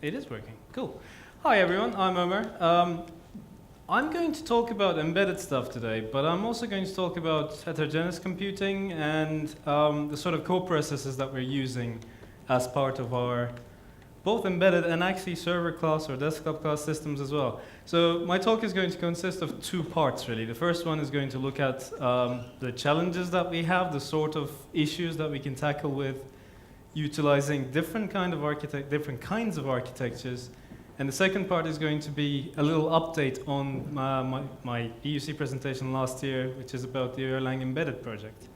It is working. Cool. Hi, everyone. I'm Omer. I'm going to talk about embedded stuff today, but I'm also going to talk about heterogeneous computing and the sort of co-processors that we're using as part of our both embedded and actually server class or desktop class systems as well. So my talk is going to consist of two parts, really. The first one is going to look at the challenges that we have, the sort of issues that we can tackle with utilizing different kinds of architectures. And the second part is going to be a little update on my EUC presentation last year, which is about the Erlang Embedded project.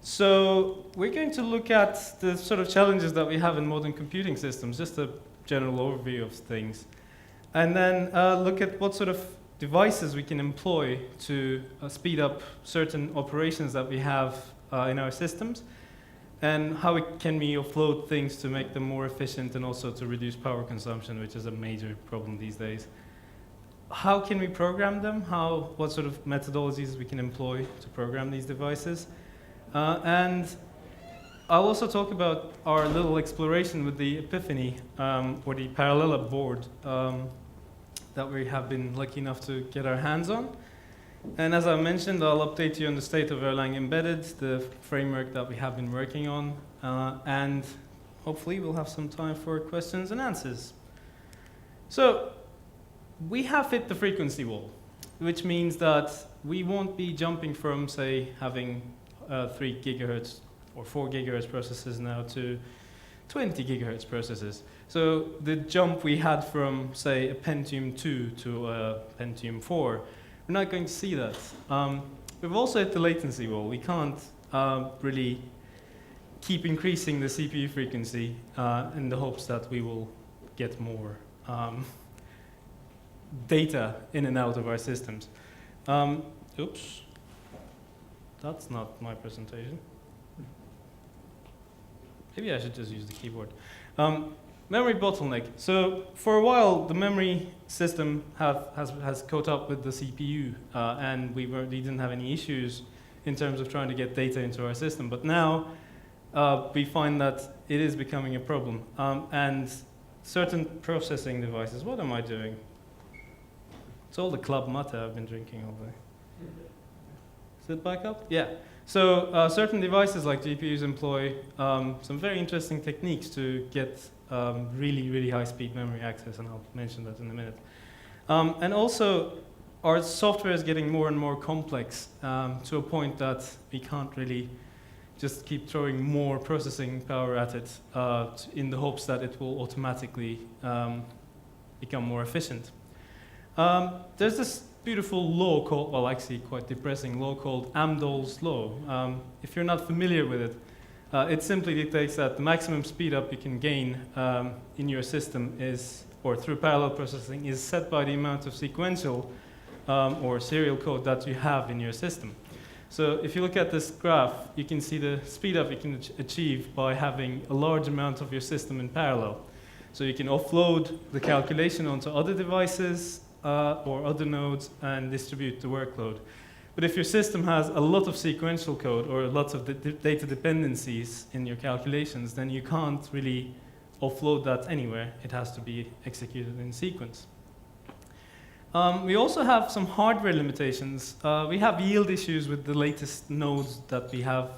So we're going to look at the sort of challenges that we have in modern computing systems, just a general overview of things. And then look at what sort of devices we can employ to speed up certain operations that we have in our systems, and how can we offload things to make them more efficient and also to reduce power consumption, which is a major problem these days. How can we program them? What sort of methodologies we can employ to program these devices? And I'll also talk about our little exploration with the Epiphany, or the Parallella board that we have been lucky enough to get our hands on. And as I mentioned, I'll update you on the state of Erlang Embedded, the framework that we have been working on, and hopefully we'll have some time for questions and answers. So we have hit the frequency wall, which means that we won't be jumping from, say, having 3 gigahertz or 4 gigahertz processors now to 20 gigahertz processors. So the jump we had from, say, a Pentium 2 to a Pentium 4, we're not going to see that. We've also hit the latency wall. We can't really keep increasing the CPU frequency in the hopes that we will get more data in and out of our systems. Oops. That's not my presentation. Maybe I should just use the keyboard. Memory bottleneck. So for a while, the memory system has caught up with the CPU, and we didn't have any issues in terms of trying to get data into our system. But now we find that it is becoming a problem. And certain processing devices, what am I doing? It's all the Club Mate I've been drinking all day. Is it back up? Yeah. So certain devices like GPUs employ some very interesting techniques to get really, really high-speed memory access, and I'll mention that in a minute. And also, our software is getting more and more complex to a point that we can't really just keep throwing more processing power at it in the hopes that it will automatically become more efficient. There's this beautiful law called, well, actually quite depressing law called Amdahl's law. If you're not familiar with it, it simply dictates that the maximum speed up you can gain in your system or through parallel processing is set by the amount of sequential or serial code that you have in your system. So if you look at this graph, you can see the speed up you can achieve by having a large amount of your system in parallel. So you can offload the calculation onto other devices or other nodes and distribute the workload. But if your system has a lot of sequential code or lots of data dependencies in your calculations, then you can't really offload that anywhere. It has to be executed in sequence. We also have some hardware limitations. We have yield issues with the latest nodes that we have.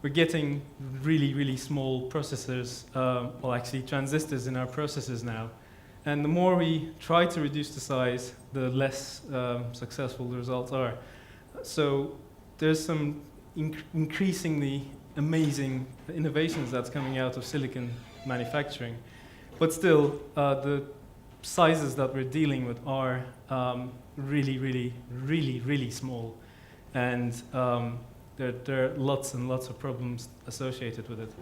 We're getting really, really small processors, well, actually transistors in our processors now. And the more we try to reduce the size, the less successful the results are. So there's some increasingly amazing innovations that's coming out of silicon manufacturing. But still, the sizes that we're dealing with are really, really, really, really small. And there are lots and lots of problems associated with it.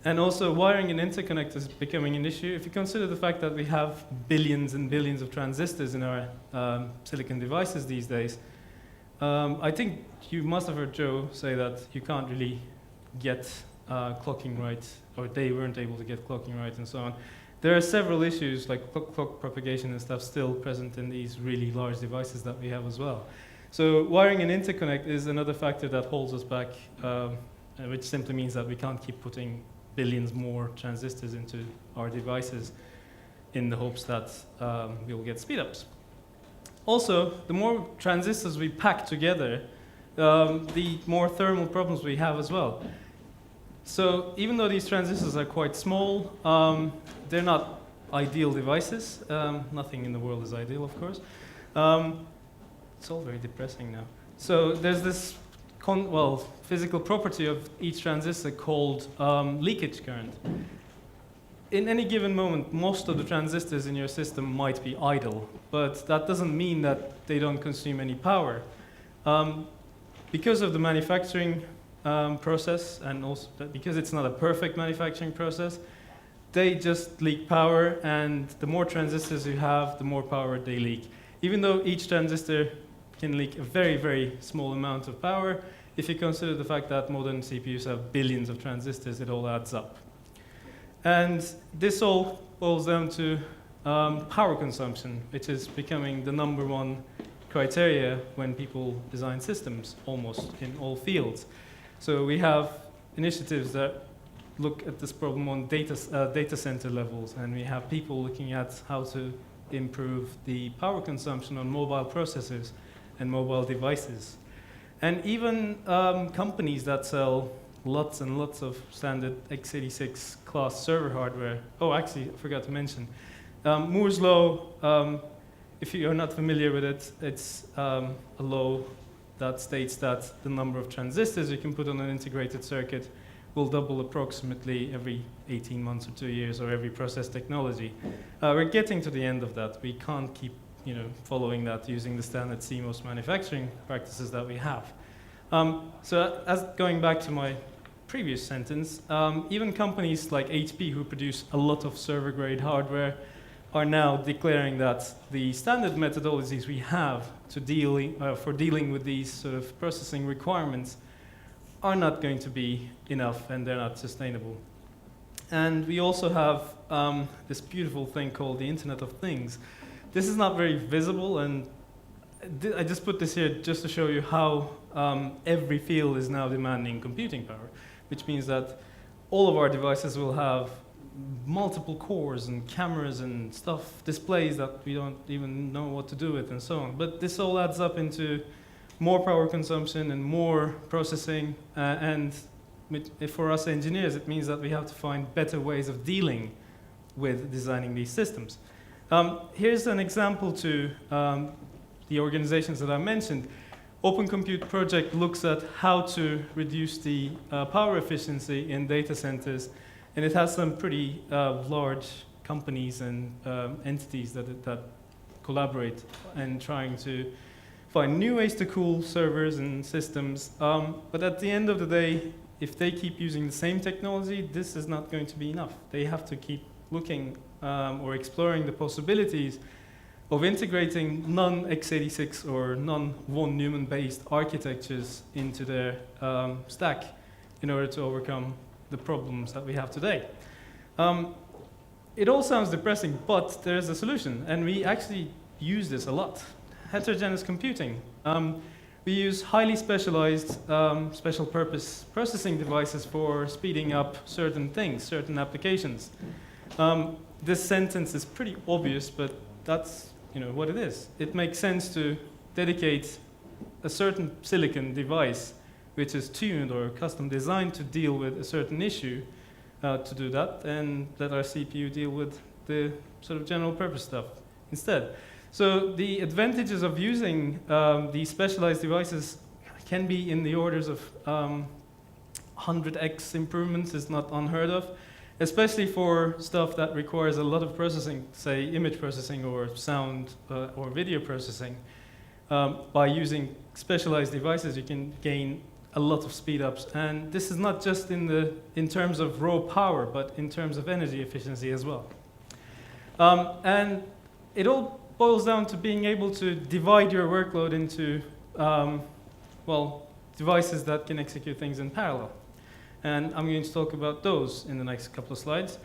And also, wiring and interconnect is becoming an issue. If you consider the fact that we have billions and billions of transistors in our silicon devices these days, I think you must have heard Joe say that you can't really get clocking right, or they weren't able to get clocking right, and so on. There are several issues, like clock propagation and stuff, still present in these really large devices that we have as well. So wiring and interconnect is another factor that holds us back, which simply means that we can't keep putting billions more transistors into our devices in the hopes that we'll get speedups. Also, the more transistors we pack together, the more thermal problems we have as well. So even though these transistors are quite small, they're not ideal devices. Nothing in the world is ideal, of course. It's all very depressing now. So there's this physical property of each transistor called leakage current. In any given moment, most of the transistors in your system might be idle, but that doesn't mean that they don't consume any power. Because of the manufacturing process, and also because it's not a perfect manufacturing process, they just leak power, and the more transistors you have, the more power they leak. Even though each transistor can leak a very, very small amount of power, if you consider the fact that modern CPUs have billions of transistors, it all adds up. And this all boils down to power consumption, which is becoming the #1 criteria when people design systems, almost in all fields. So we have initiatives that look at this problem on data center levels, and we have people looking at how to improve the power consumption on mobile processors and mobile devices. And even companies that sell lots and lots of standard x86 class server hardware. Oh, actually, I forgot to mention. Moore's law, if you're not familiar with it, it's a law that states that the number of transistors you can put on an integrated circuit will double approximately every 18 months or 2 years, or every process technology. We're getting to the end of that. We can't keep following that using the standard CMOS manufacturing practices that we have. So as going back to my previous sentence, even companies like HP, who produce a lot of server-grade hardware, are now declaring that the standard methodologies we have to for dealing with these sort of processing requirements are not going to be enough, and they're not sustainable. And we also have this beautiful thing called the Internet of Things. This is not very visible, and I just put this here just to show you how every field is now demanding computing power, which means that all of our devices will have multiple cores and cameras and stuff, displays that we don't even know what to do with, and so on. But this all adds up into more power consumption and more processing, and for us engineers, it means that we have to find better ways of dealing with designing these systems. Here's an example to the organizations that I mentioned. Open Compute Project looks at how to reduce the power efficiency in data centers, and it has some pretty large companies and entities that collaborate and trying to find new ways to cool servers and systems. But at the end of the day, if they keep using the same technology, this is not going to be enough. They have to keep looking or exploring the possibilities of integrating non-x86 or non-von Neumann-based architectures into their stack in order to overcome the problems that we have today. It all sounds depressing, but there's a solution, and we actually use this a lot. Heterogeneous computing. We use highly specialized special purpose processing devices for speeding up certain things, certain applications. This sentence is pretty obvious, but that's what it is. It makes sense to dedicate a certain silicon device which is tuned or custom designed to deal with a certain issue to do that, and let our CPU deal with the sort of general purpose stuff instead. So the advantages of using these specialized devices can be in the orders of 100x improvements is not unheard of, especially for stuff that requires a lot of processing, say image processing or sound or video processing. By using specialized devices, you can gain a lot of speed ups, and this is not just in terms of raw power, but in terms of energy efficiency as well. And it all boils down to being able to divide your workload into devices that can execute things in parallel. And I'm going to talk about those in the next couple of slides.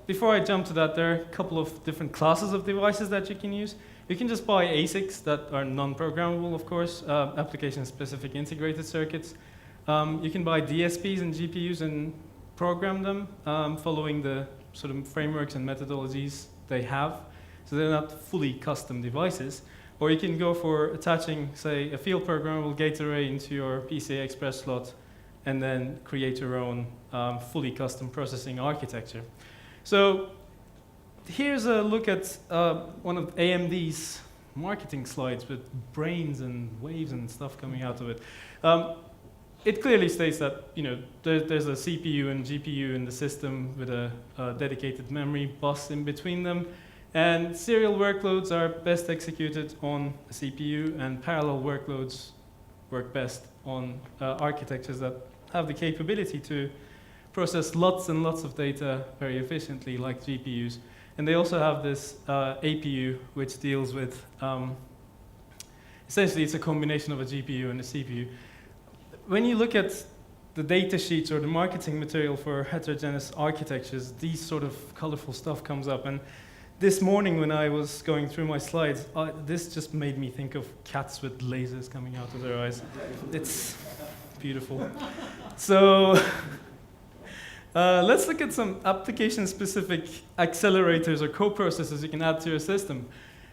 Before I jump to that, there are a couple of different classes of devices that you can use. You can just buy ASICs that are non-programmable, of course, application-specific integrated circuits. You can buy DSPs and GPUs, and program them following the sort of frameworks and methodologies they have. So they're not fully custom devices. Or you can go for attaching, say, a field programmable gate array into your PCI Express slot and then create your own fully custom processing architecture. So here's a look at one of AMD's marketing slides with brains and waves and stuff coming out of it. It clearly states that there's a CPU and GPU in the system with a dedicated memory bus in between them. And serial workloads are best executed on a CPU, and parallel workloads work best on architectures that have the capability to process lots and lots of data very efficiently, like GPUs. And they also have this APU, which deals with, essentially it's a combination of a GPU and a CPU. When you look at the data sheets or the marketing material for heterogeneous architectures, these sort of colorful stuff comes up. And this morning when I was going through my slides, this just made me think of cats with lasers coming out of their eyes. It's beautiful. So let's look at some application-specific accelerators or co-processors you can add to your system.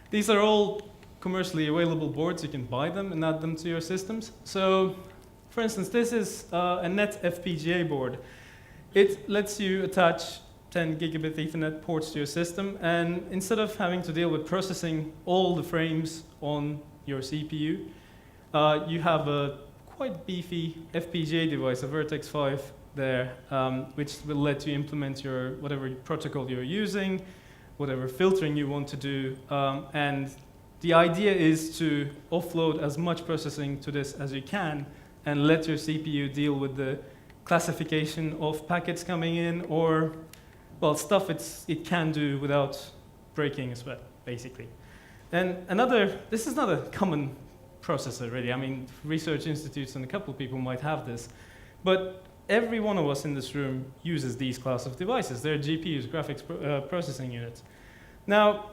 These are all commercially available boards. You can buy them and add them to your systems. So, for instance, this is a net FPGA board. It lets you attach 10 gigabit Ethernet ports to your system, and instead of having to deal with processing all the frames on your CPU, you have a quite beefy FPGA device, a Vertex 5 there, which will let you implement your whatever protocol you're using, whatever filtering you want to do, and the idea is to offload as much processing to this as you can and let your CPU deal with the classification of packets coming in, or well, stuff it can do without breaking a sweat, basically. And this is not a common processor, really. I mean, research institutes and a couple of people might have this. But every one of us in this room uses these class of devices. They're GPUs, graphics processing units. Now,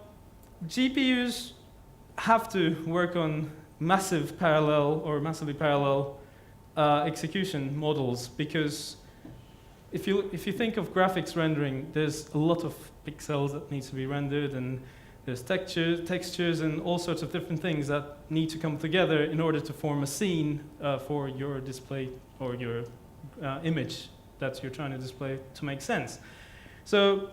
GPUs have to work on massively parallel execution models, because if you think of graphics rendering, there's a lot of pixels that needs to be rendered, and there's textures and all sorts of different things that need to come together in order to form a scene for your display or your image that you're trying to display to make sense. So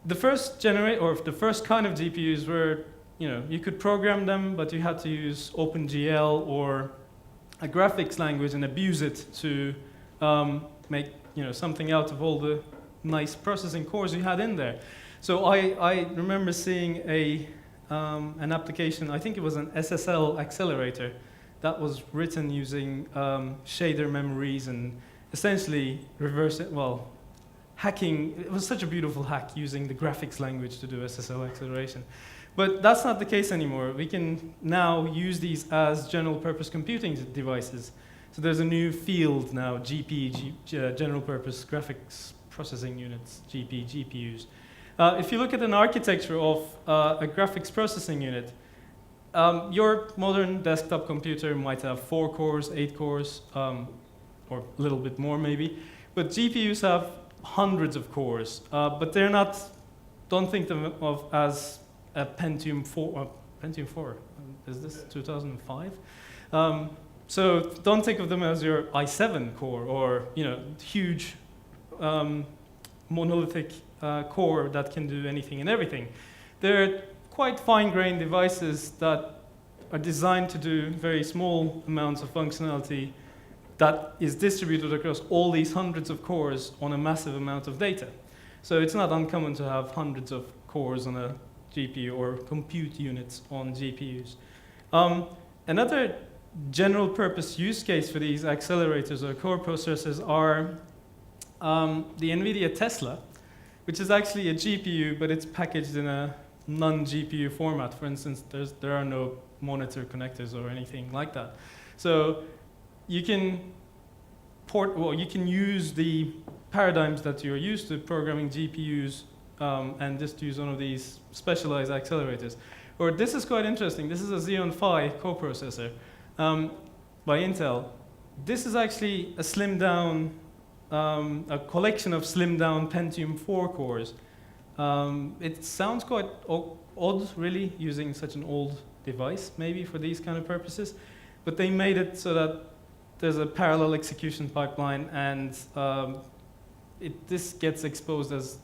the first kind of GPUs were, you could program them, but you had to use OpenCL or a graphics language and abuse it to make something out of all the nice processing cores you had in there. So I remember seeing an application, I think it was an SSL accelerator, that was written using shader memories and essentially hacking. It was such a beautiful hack using the graphics language to do SSL acceleration. But that's not the case anymore. We can now use these as general purpose computing devices. So there's a new field now, general purpose graphics processing units, GPGPUs. If you look at an architecture of a graphics processing unit, your modern desktop computer might have 4 cores, 8 cores, or a little bit more maybe. But GPUs have hundreds of cores, but they're not, don't think of as a Pentium 4, is this 2005? So don't think of them as your i7 core or huge monolithic core that can do anything and everything. They're quite fine-grained devices that are designed to do very small amounts of functionality that is distributed across all these hundreds of cores on a massive amount of data. So it's not uncommon to have hundreds of cores on a GPU or compute units on GPUs. Another general purpose use case for these accelerators or core processors are the NVIDIA Tesla, which is actually a GPU, but it's packaged in a non-GPU format. For instance, there are no monitor connectors or anything like that. So you can you can use the paradigms that you're used to programming GPUs and just use one of these specialized accelerators. Or this is quite interesting. This is a Xeon Phi coprocessor by Intel. This is actually a slimmed down a collection of slimmed-down Pentium 4 cores. It sounds quite odd, really, using such an old device, maybe, for these kind of purposes. But they made it so that there's a parallel execution pipeline, and this gets exposed as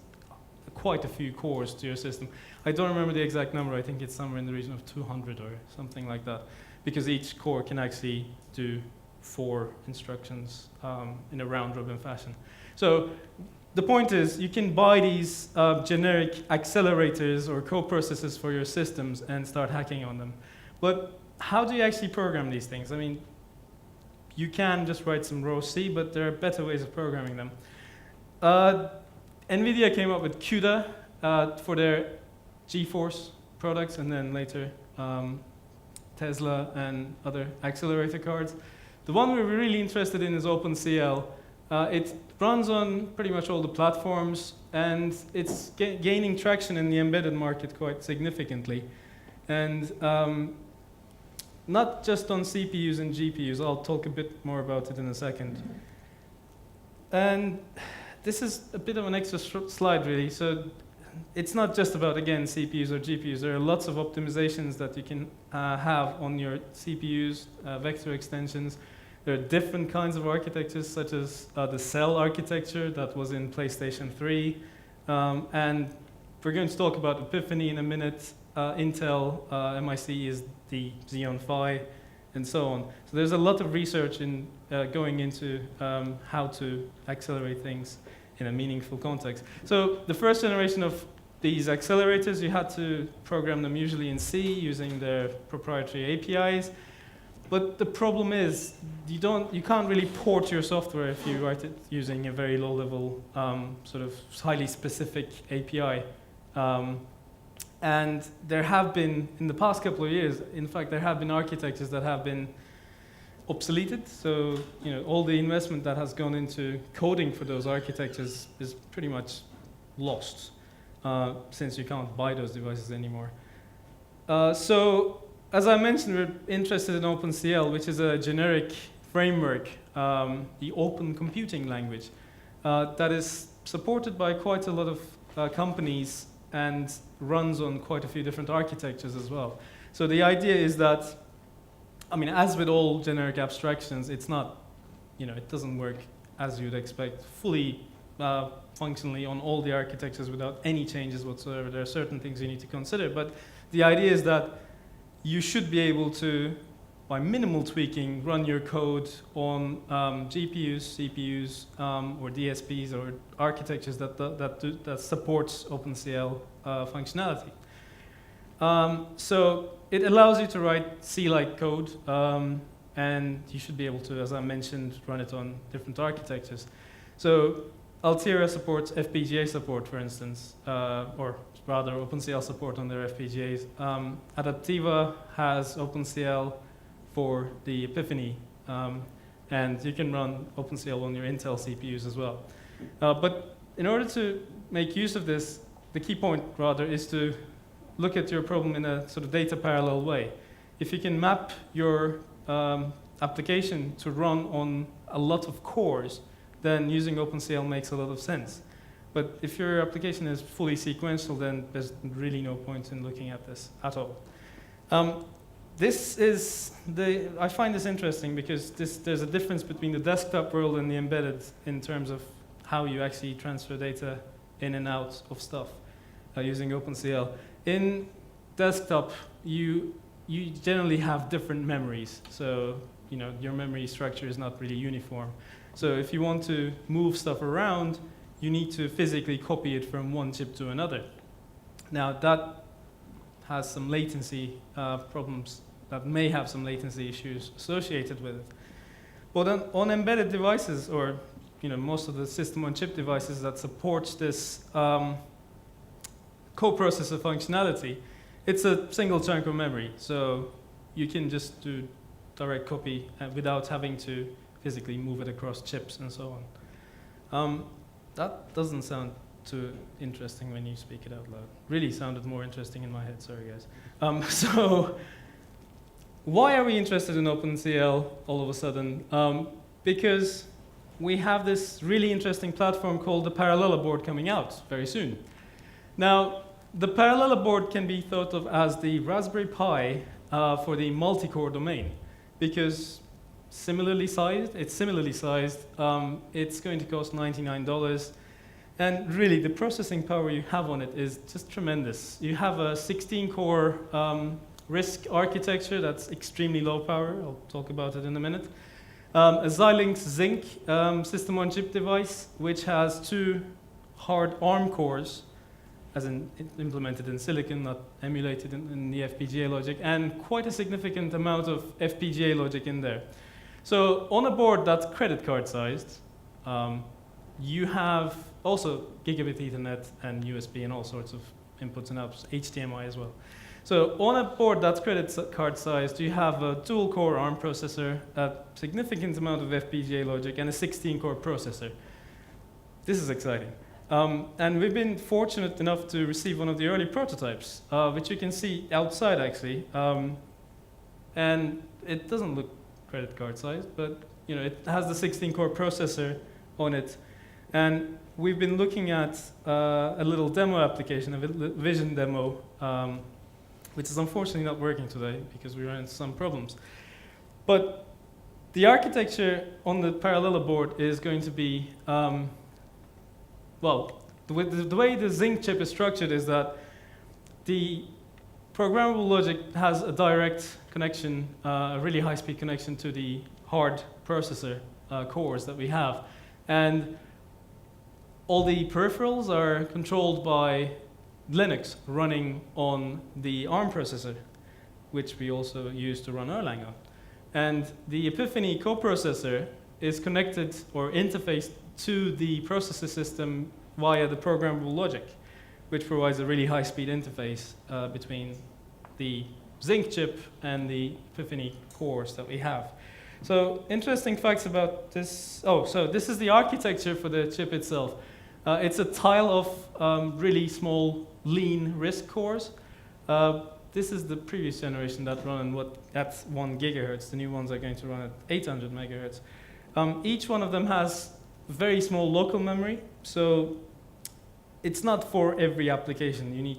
quite a few cores to your system. I don't remember the exact number. I think it's somewhere in the region of 200 or something like that, because each core can actually do 4 instructions in a round-robin fashion. So the point is, you can buy these generic accelerators or co-processors for your systems and start hacking on them. But how do you actually program these things? I mean, you can just write some raw C, but there are better ways of programming them. NVIDIA came up with CUDA for their GeForce products, and then later Tesla and other accelerator cards. The one we're really interested in is OpenCL. It runs on pretty much all the platforms, and it's gaining traction in the embedded market quite significantly. And not just on CPUs and GPUs. I'll talk a bit more about it in a second. And this is a bit of an extra slide, really. So it's not just about, again, CPUs or GPUs. There are lots of optimizations that you can have on your CPUs, vector extensions. There are different kinds of architectures, such as the cell architecture that was in PlayStation 3. And we're going to talk about Epiphany in a minute. Intel MIC is the Xeon Phi, and so on. So there's a lot of research in going into how to accelerate things in a meaningful context. So the first generation of these accelerators, you had to program them usually in C using their proprietary APIs. But the problem is, you can't really port your software if you write it using a very low-level, sort of highly specific API. And there have been, in the past couple of years, in fact, there have been architectures that have been obsoleted. So, all the investment that has gone into coding for those architectures is pretty much lost, since you can't buy those devices anymore. So, as I mentioned, we're interested in OpenCL, which is a generic framework, the open computing language, that is supported by quite a lot of companies and runs on quite a few different architectures as well. So the idea is that, I mean, as with all generic abstractions, it's not, it doesn't work as you'd expect fully functionally on all the architectures without any changes whatsoever. There are certain things you need to consider, but the idea is that you should be able to, by minimal tweaking, run your code on GPUs, CPUs, or DSPs, or architectures that supports OpenCL functionality. So it allows you to write C-like code, and you should be able to, as I mentioned, run it on different architectures. So Altera supports FPGA support, for instance, or rather OpenCL support on their FPGAs. Adaptiva has OpenCL for the Epiphany, and you can run OpenCL on your Intel CPUs as well. But in order to make use of this, the key point, rather, is to look at your problem in a sort of data parallel way. If you can map your application to run on a lot of cores, then using OpenCL makes a lot of sense. But if your application is fully sequential, then there's really no point in looking at this at all. I find this interesting because there's a difference between the desktop world and the embedded in terms of how you actually transfer data in and out of stuff using OpenCL. In desktop, you generally have different memories. So your memory structure is not really uniform. So if you want to move stuff around, you need to physically copy it from one chip to another. Now that has some latency problems, that may have some latency issues associated with it. But on embedded devices, or most of the system-on-chip devices that supports this co-processor functionality, it's a single chunk of memory. So you can just do direct copy without having to physically move it across chips and so on. That doesn't sound too interesting when you speak it out loud. Really sounded more interesting in my head, sorry guys. So why are we interested in OpenCL all of a sudden? Because we have this really interesting platform called the Parallella board coming out very soon. Now, the Parallella board can be thought of as the Raspberry Pi for the multi-core domain, because it's similarly sized. It's going to cost $99. And really, the processing power you have on it is just tremendous. You have a 16-core RISC architecture that's extremely low power. I'll talk about it in a minute. A Xilinx Zinc system-on-chip device, which has 2 hard ARM cores, as in implemented in silicon, not emulated in the FPGA logic, and quite a significant amount of FPGA logic in there. So on a board that's credit card sized, you have also gigabit Ethernet and USB and all sorts of inputs and outputs, HDMI as well. So on a board that's credit card sized, you have a dual core ARM processor, a significant amount of FPGA logic, and a 16-core processor. This is exciting. And we've been fortunate enough to receive one of the early prototypes, which you can see outside actually. And it doesn't look credit card sized, but it has the 16-core processor on it. And we've been looking at a little demo application, a vision demo, which is unfortunately not working today because we ran into some problems. But the architecture on the Parallella board is going to be, well, the way the Zinc chip is structured is that the programmable logic has a direct connection, a really high-speed connection to the hard processor cores that we have. And all the peripherals are controlled by Linux running on the ARM processor, which we also use to run Erlang on. And the Epiphany coprocessor is connected or interfaced to the processor system via the programmable logic, which provides a really high-speed interface between the Zinc chip and the Epiphany cores that we have. So interesting facts about this. Oh, so this is the architecture for the chip itself. It's a tile of really small, lean RISC cores. This is the previous generation that run at 1 gigahertz. The new ones are going to run at 800 megahertz. Each one of them has very small local memory, so it's not for every application. You need,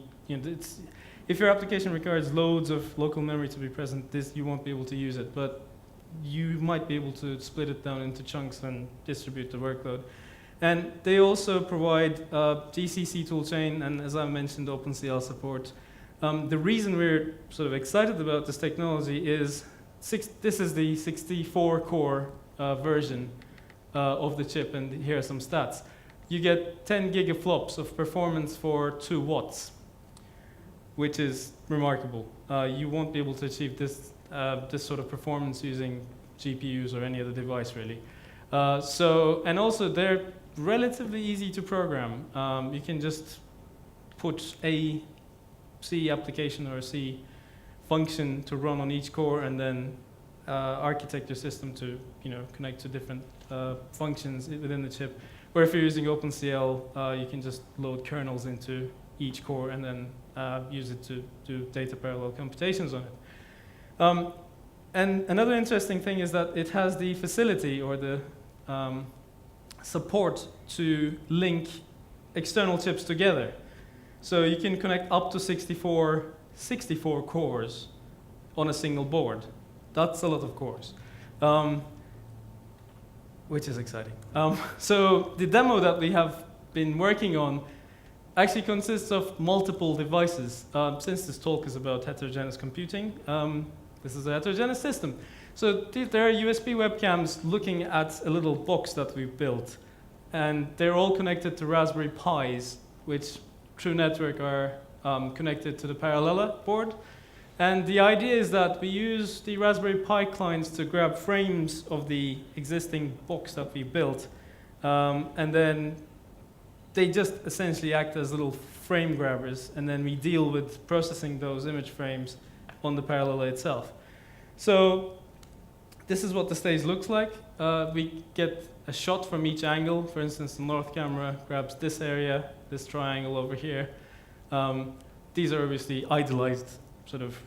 if your application requires loads of local memory to be present, you won't be able to use it. But you might be able to split it down into chunks and distribute the workload. And they also provide GCC toolchain and, as I mentioned, OpenCL support. The reason we're sort of excited about this technology is this is the 64-core version of the chip, and here are some stats. You get 10 gigaflops of performance for 2 watts, which is remarkable. You won't be able to achieve this sort of performance using GPUs or any other device, really. And also, they're relatively easy to program. You can just put a C application or a C function to run on each core, and then architect your system to connect to different functions within the chip. Or if you're using OpenCL, you can just load kernels into each core and then use it to do data parallel computations on it. And another interesting thing is that it has the facility or the support to link external chips together. So you can connect up to 64 cores on a single board. That's a lot of cores, which is exciting. So the demo that we have been working on actually consists of multiple devices. Since this talk is about heterogeneous computing, this is a heterogeneous system. So there are USB webcams looking at a little box that we've built. And they're all connected to Raspberry Pis, which through network are connected to the Parallella board. And the idea is that we use the Raspberry Pi clients to grab frames of the existing box that we built. And then they just essentially act as little frame grabbers. And then we deal with processing those image frames on the Parallella itself. So this is what the stage looks like. We get a shot from each angle. For instance, the north camera grabs this area, this triangle over here. These are obviously idealized sort of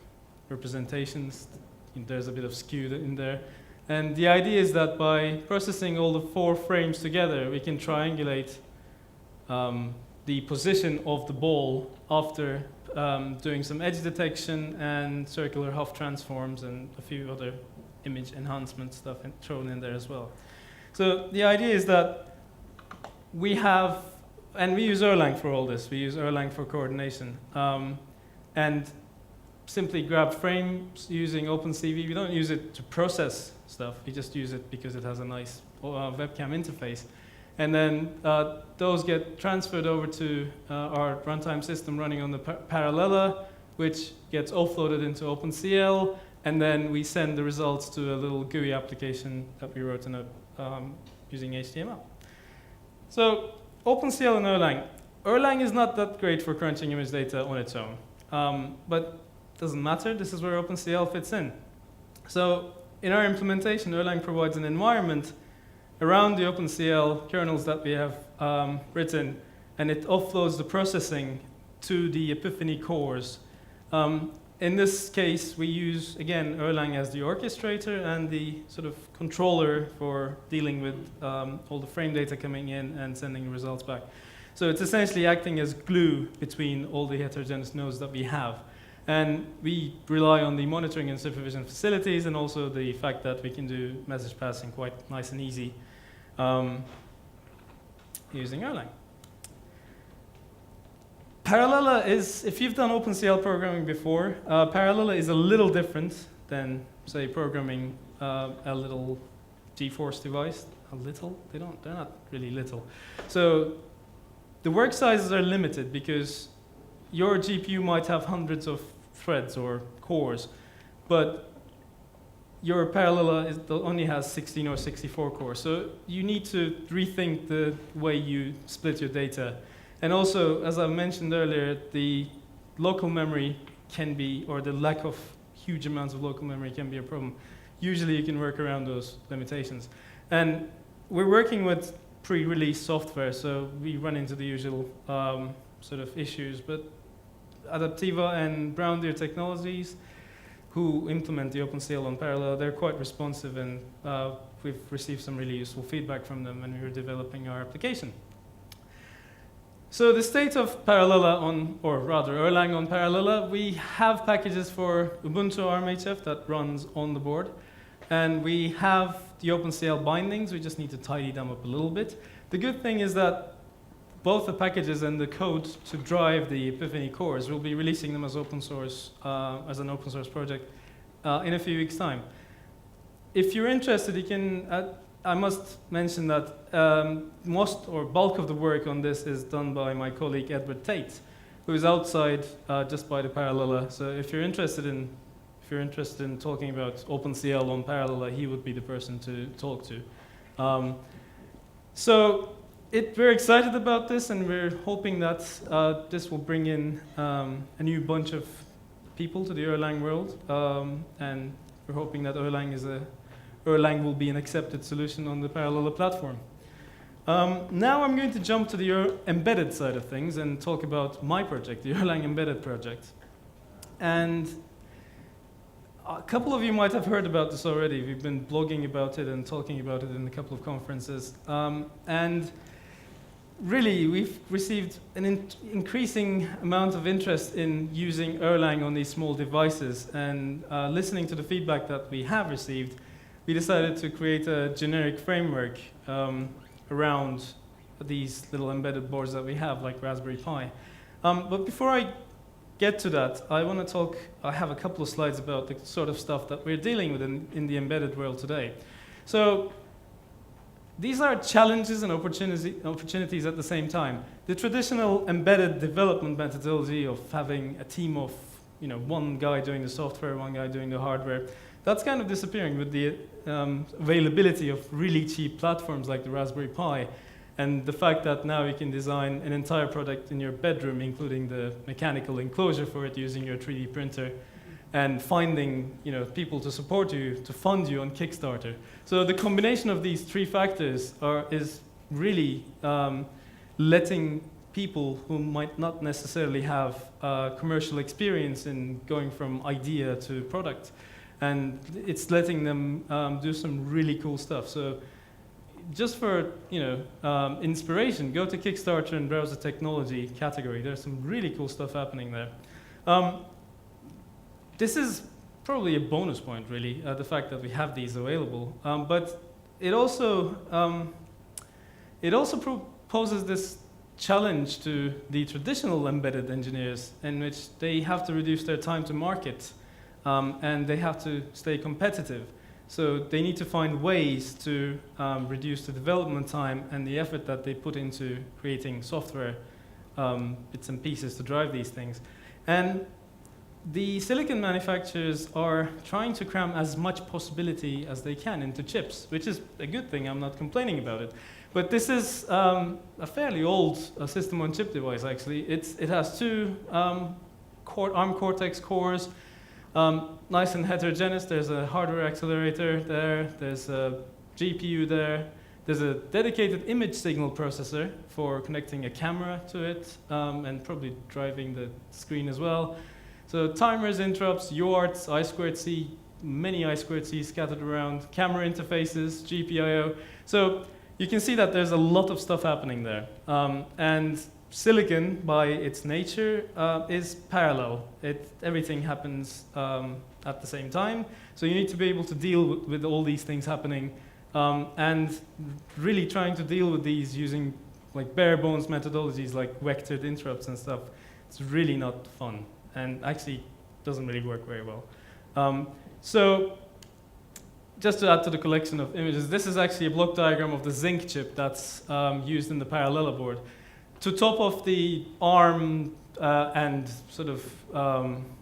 representations. There's a bit of skew in there. And the idea is that by processing all the 4 frames together, we can triangulate the position of the ball after doing some edge detection and circular Hough transforms and a few other image enhancement stuff thrown in there as well. So the idea is that we have, and we use Erlang for all this. We use Erlang for coordination. And simply grab frames using OpenCV. We don't use it to process stuff. We just use it because it has a nice webcam interface. And then those get transferred over to our runtime system running on the Parallella, which gets offloaded into OpenCL. And then we send the results to a little GUI application that we wrote in using HTML. So OpenCL and Erlang. Erlang is not that great for crunching image data on its own. But it doesn't matter. This is where OpenCL fits in. So in our implementation, Erlang provides an environment around the OpenCL kernels that we have written, and it offloads the processing to the Epiphany cores. In this case, we use, again, Erlang as the orchestrator and the sort of controller for dealing with all the frame data coming in and sending results back. So it's essentially acting as glue between all the heterogeneous nodes that we have. And we rely on the monitoring and supervision facilities and also the fact that we can do message passing quite nice and easy using Erlang. Parallella is, if you've done OpenCL programming before, Parallella is a little different than, say, programming a little GeForce device. A little? They're not really little. So the work sizes are limited because your GPU might have hundreds of threads or cores, but your Parallella only has 16 or 64 cores. So you need to rethink the way you split your data. And also, as I mentioned earlier, the local memory can be, or the lack of huge amounts of local memory can be a problem. Usually you can work around those limitations. And we're working with pre-release software, so we run into the usual sort of issues. But Adaptiva and Brown Deer Technologies, who implement the OpenCL on Parallella, they're quite responsive, and we've received some really useful feedback from them when we were developing our application. So the state of Parallella on, or rather Erlang on Parallella, we have packages for Ubuntu ARMHF that runs on the board. And we have the OpenCL bindings. We just need to tidy them up a little bit. The good thing is that both the packages and the code to drive the Epiphany cores, we'll be releasing them as open source, as an open source project in a few weeks' time. If you're interested, you can, I must mention that most or bulk of the work on this is done by my colleague Edward Tate, who is outside just by the Parallella. So if you're interested in talking about OpenCL on Parallella, he would be the person to talk to. We're excited about this, and we're hoping that this will bring in a new bunch of people to the Erlang world, and we're hoping that Erlang will be an accepted solution on the Parallella platform. Now I'm going to jump to the embedded side of things and talk about my project, the Erlang Embedded project. And a couple of you might have heard about this already. We've been blogging about it and talking about it in a couple of conferences. And really, we've received an increasing amount of interest in using Erlang on these small devices. And listening to the feedback that we have received, we decided to create a generic framework around these little embedded boards that we have, like Raspberry Pi. But before I get to that, I have a couple of slides about the sort of stuff that we're dealing with in the embedded world today. So these are challenges and opportunities at the same time. The traditional embedded development methodology of having a team of one guy doing the software, one guy doing the hardware, that's kind of disappearing with the availability of really cheap platforms like the Raspberry Pi, and the fact that now you can design an entire product in your bedroom, including the mechanical enclosure for it using your 3D printer, and finding people to support you, to fund you on Kickstarter. So the combination of these three factors is really letting people who might not necessarily have commercial experience in going from idea to product and it's letting them do some really cool stuff. So just for inspiration, go to Kickstarter and browse the technology category. There's some really cool stuff happening there. This is probably a bonus point, really, the fact that we have these available. But it also poses this challenge to the traditional embedded engineers, in which they have to reduce their time to market, and they have to stay competitive. So they need to find ways to reduce the development time and the effort that they put into creating software bits and pieces to drive these things. And the silicon manufacturers are trying to cram as much possibility as they can into chips, which is a good thing. I'm not complaining about it. But this is a fairly old system-on-chip device, actually. It has two ARM Cortex cores, nice and heterogeneous. There's a hardware accelerator there. There's a GPU there. There's a dedicated image signal processor for connecting a camera to it, and probably driving the screen as well. So timers, interrupts, UARTs, I2C, many I2Cs scattered around, camera interfaces, GPIO. So you can see that there's a lot of stuff happening there. And silicon, by its nature, is parallel. Everything happens at the same time. So you need to be able to deal with all these things happening, and really trying to deal with these using like bare bones methodologies like vectored interrupts and stuff. It's really not fun, and actually doesn't really work very well. So just to add to the collection of images, this is actually a block diagram of the zinc chip that's used in the Parallella board. To top of the ARM and sort of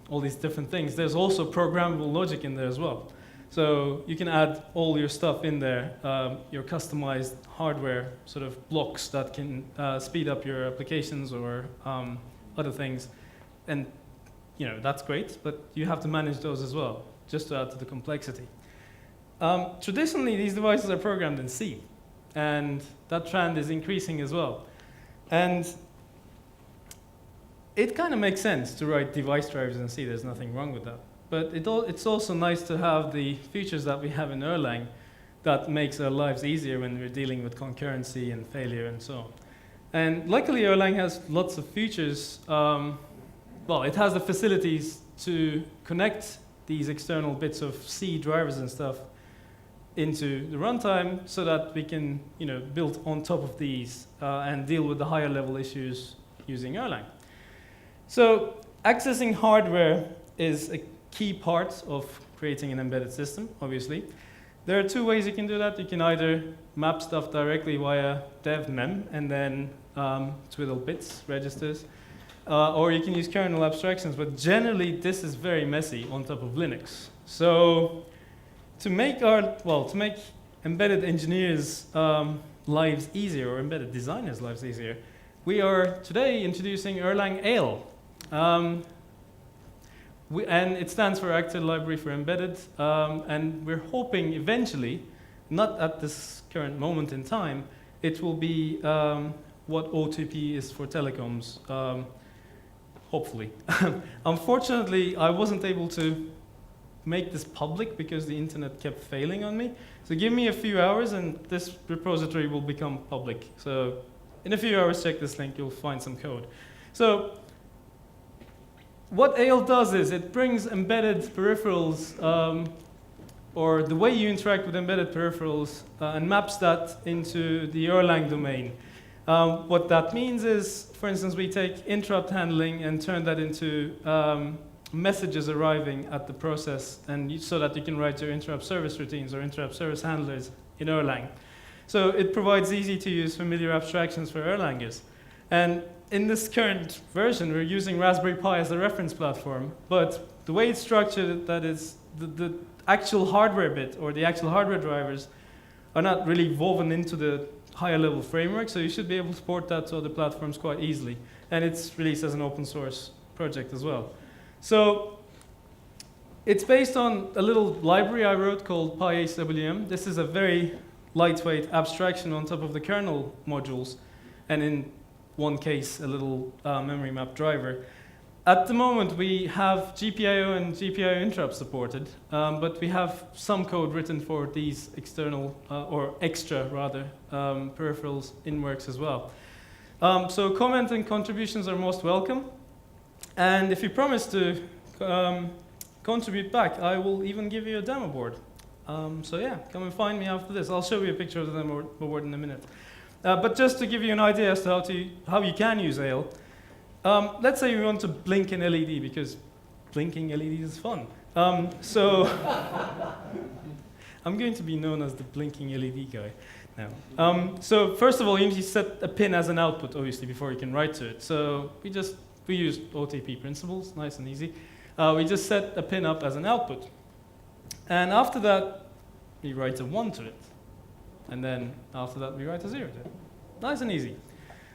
all these different things, there's also programmable logic in there as well. So you can add all your stuff in there, your customized hardware sort of blocks that can speed up your applications or other things. And that's great, but you have to manage those as well, just to add to the complexity. Traditionally, these devices are programmed in C, and that trend is increasing as well. And it kind of makes sense to write device drivers in C. There's nothing wrong with that. But it's also nice to have the features that we have in Erlang that makes our lives easier when we're dealing with concurrency and failure and so on. And luckily, Erlang has lots of features. Well, it has the facilities to connect these external bits of C drivers and stuff into the runtime so that we can build on top of these and deal with the higher level issues using Erlang. So accessing hardware is a key part of creating an embedded system, obviously. There are two ways you can do that. You can either map stuff directly via dev.mem and then twiddle bits, registers, or you can use kernel abstractions, but generally this is very messy on top of Linux. So to make embedded engineers' lives easier, or embedded designers' lives easier, we are today introducing Erlang ALE. And it stands for Active Library for Embedded, and we're hoping eventually, not at this current moment in time, it will be what OTP is for telecoms, hopefully. Unfortunately, I wasn't able to make this public because the internet kept failing on me. So give me a few hours and this repository will become public. So in a few hours, check this link, you'll find some code. So what ALE does is it brings embedded peripherals, or the way you interact with embedded peripherals, and maps that into the Erlang domain. What that means is, for instance, we take interrupt handling and turn that into messages arriving at the process, and so that you can write your interrupt service routines or interrupt service handlers in Erlang. So it provides easy-to-use familiar abstractions for Erlangers. And in this current version, we're using Raspberry Pi as a reference platform, but the way it's structured, that is, the actual hardware bit, or the actual hardware drivers, are not really woven into the higher level framework, so you should be able to port that to other platforms quite easily. And it's released as an open source project as well. So it's based on a little library I wrote called PyHWM. This is a very lightweight abstraction on top of the kernel modules, and in one case, a little memory map driver. At the moment, we have GPIO and GPIO interrupt supported, but we have some code written for these external, or extra rather, peripherals in works as well. So comment and contributions are most welcome. And if you promise to contribute back, I will even give you a demo board. So yeah, come and find me after this. I'll show you a picture of the demo board in a minute. But just to give you an idea as to how you can use ALE, let's say you want to blink an LED, because blinking LEDs is fun. So I'm going to be known as the blinking LED guy now. So first of all, you need to set a pin as an output, obviously, before you can write to it. So we use OTP principles, nice and easy. We just set a pin up as an output. And after that, we write a 1 to it. And then after that, we write a 0 to it. Nice and easy.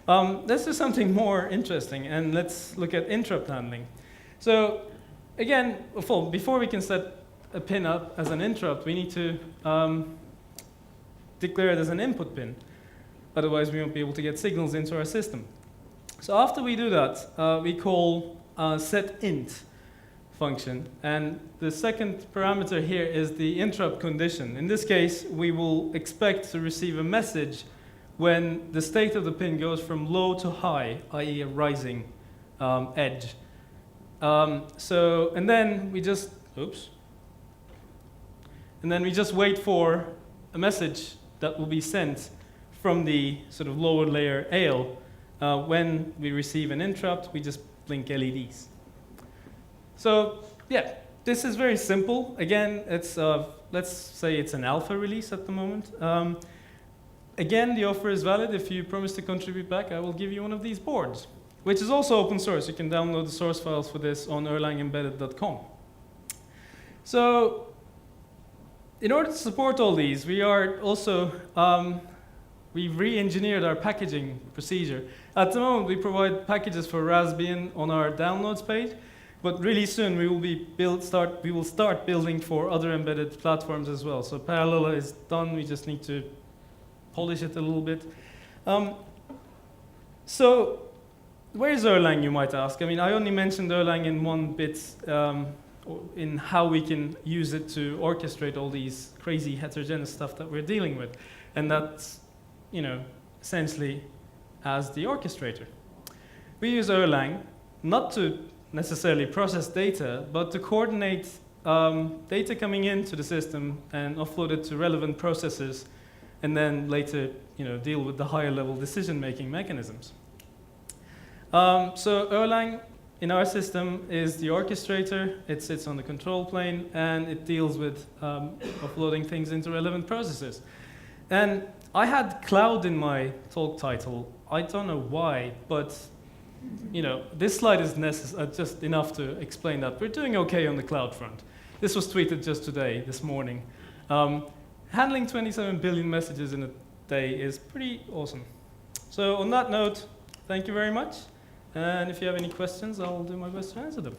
Let's do something more interesting, and let's look at interrupt handling. So again, before we can set a pin up as an interrupt, we need to declare it as an input pin. Otherwise, we won't be able to get signals into our system. So after we do that, we call setInt function. And the second parameter here is the interrupt condition. In this case, we will expect to receive a message when the state of the pin goes from low to high, i.e. a rising edge. And then we just, and then we just wait for a message that will be sent from the sort of lower layer ALE. When we receive an interrupt, we just blink LEDs. So yeah, this is very simple. Again, it's let's say it's an alpha release at the moment. Again, the offer is valid. If you promise to contribute back, I will give you one of these boards, which is also open source. You can download the source files for this on erlangembedded.com. So in order to support all these, we are also, we've re-engineered our packaging procedure. At the moment, we provide packages for Raspbian on our downloads page, but really soon we will start building for other embedded platforms as well. So Parallella is done. We just need to polish it a little bit. So where is Erlang, you might ask? I mean, I only mentioned Erlang in one bit in how we can use it to orchestrate all these crazy heterogeneous stuff that we're dealing with. And that's, essentially as the orchestrator. We use Erlang not to necessarily process data, but to coordinate data coming into the system and offload it to relevant processes, and then later, deal with the higher level decision-making mechanisms. So Erlang, in our system, is the orchestrator. It sits on the control plane, and it deals with offloading things into relevant processes. And I had cloud in my talk title. I don't know why, but this slide is just enough to explain that we're doing okay on the cloud front. This was tweeted just today, this morning. Handling 27 billion messages in a day is pretty awesome. So on that note, thank you very much. And if you have any questions, I'll do my best to answer them.